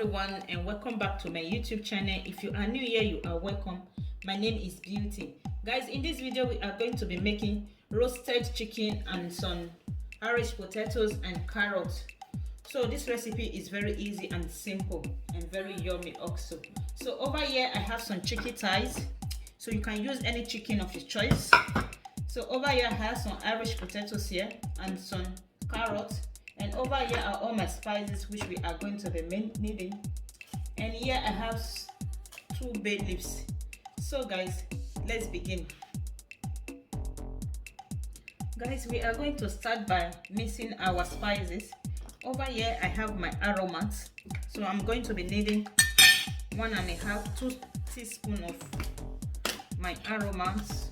everyone, and welcome back to my YouTube channel. If you are new here, you are welcome. My name is Beauty. Guys, in this video we are going to be making roasted chicken and some Irish potatoes and carrots. So this recipe is very easy and simple and very yummy also. So over here I have some chicken thighs, so you can use any chicken of your choice. So over here I have some Irish potatoes here and some carrots. And over here are all my spices which we are going to be needing. And here I have 2 bay leaves. So guys, let's begin. Guys, we are going to start by mixing our spices. Over here I have my aromates. So I'm going to be needing 2 teaspoons of my aromates.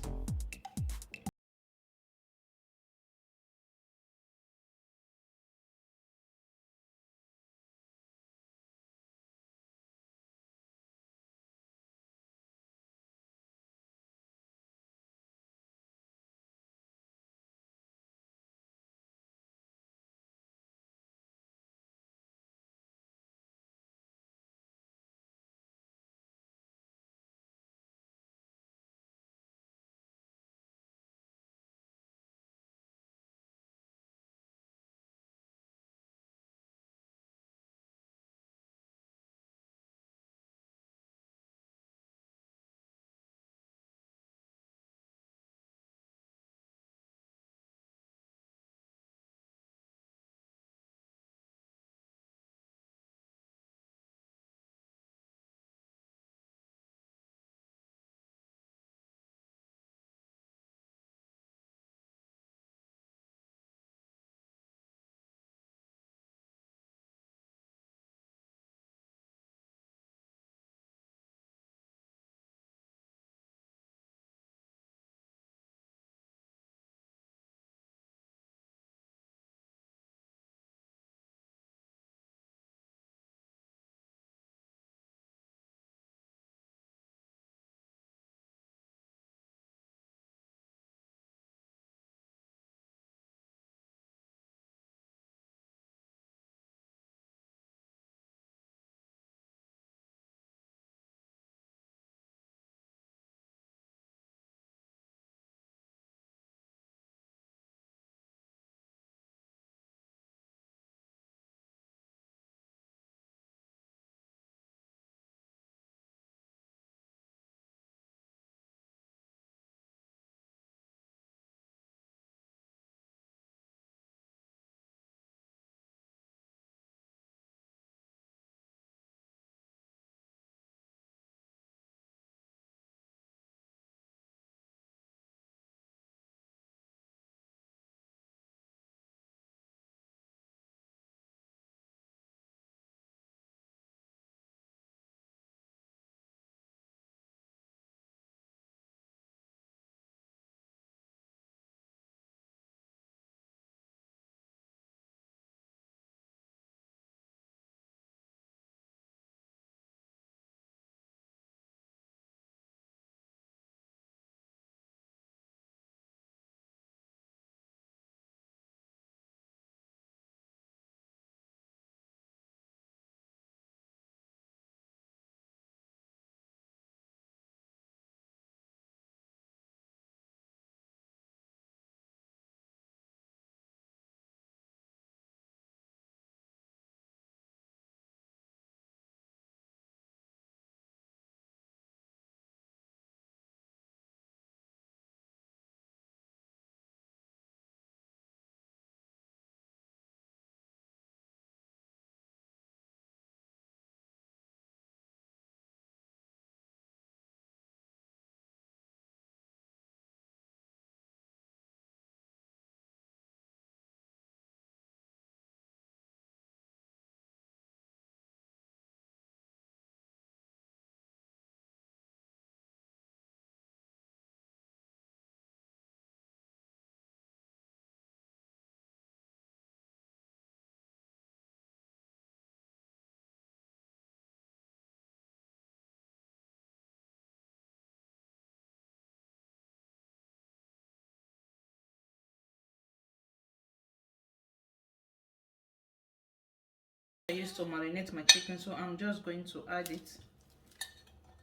this to marinate my chicken, so I'm just going to add it.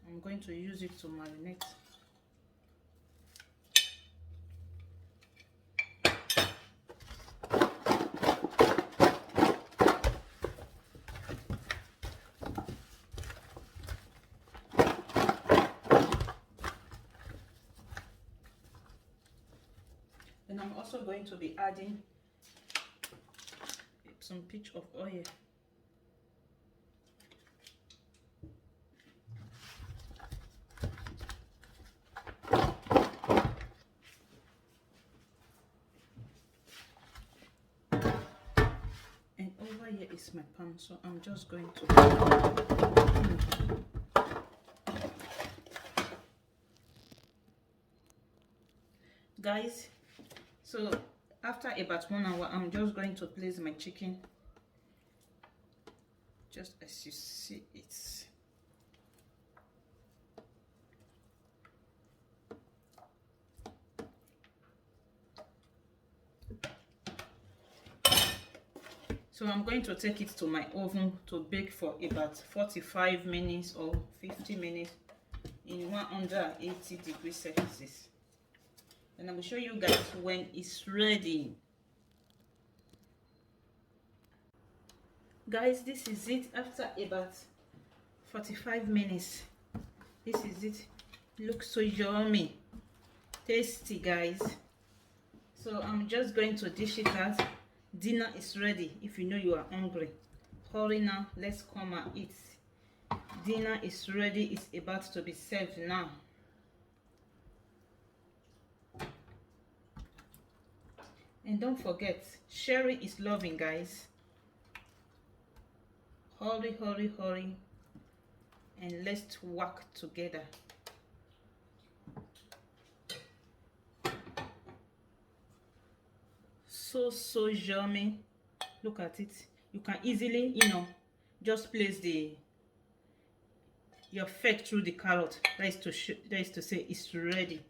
I'm going to use it to marinate. Then I'm also going to be adding some pinch of oil. And over here is my pan, so I'm just going to guys, so after about 1 hour, I'm just going to place my chicken just as you see it. So I'm going to take it to my oven to bake for about 45 minutes or 50 minutes in 180 degrees Celsius. And I will show you guys when it's ready. Guys, this is it after about 45 minutes. This is it. Looks so yummy, tasty, guys. So I'm just going to dish it out. Dinner is ready. If you know you are hungry, hurry now, let's come and eat. Dinner is ready. It's about to be served now. And don't forget, sharing is loving, guys. Hurry, hurry, hurry, and let's work together. So yummy. Look at it. You can easily, just place your fork through the carrot. That is to say it's ready.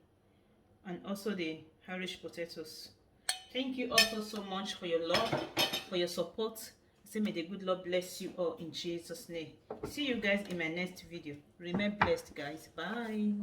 And also the Irish potatoes. Thank you also so much for your love, for your support. Say may the good Lord bless you all in Jesus' name. See you guys in my next video. Remain blessed, guys. Bye.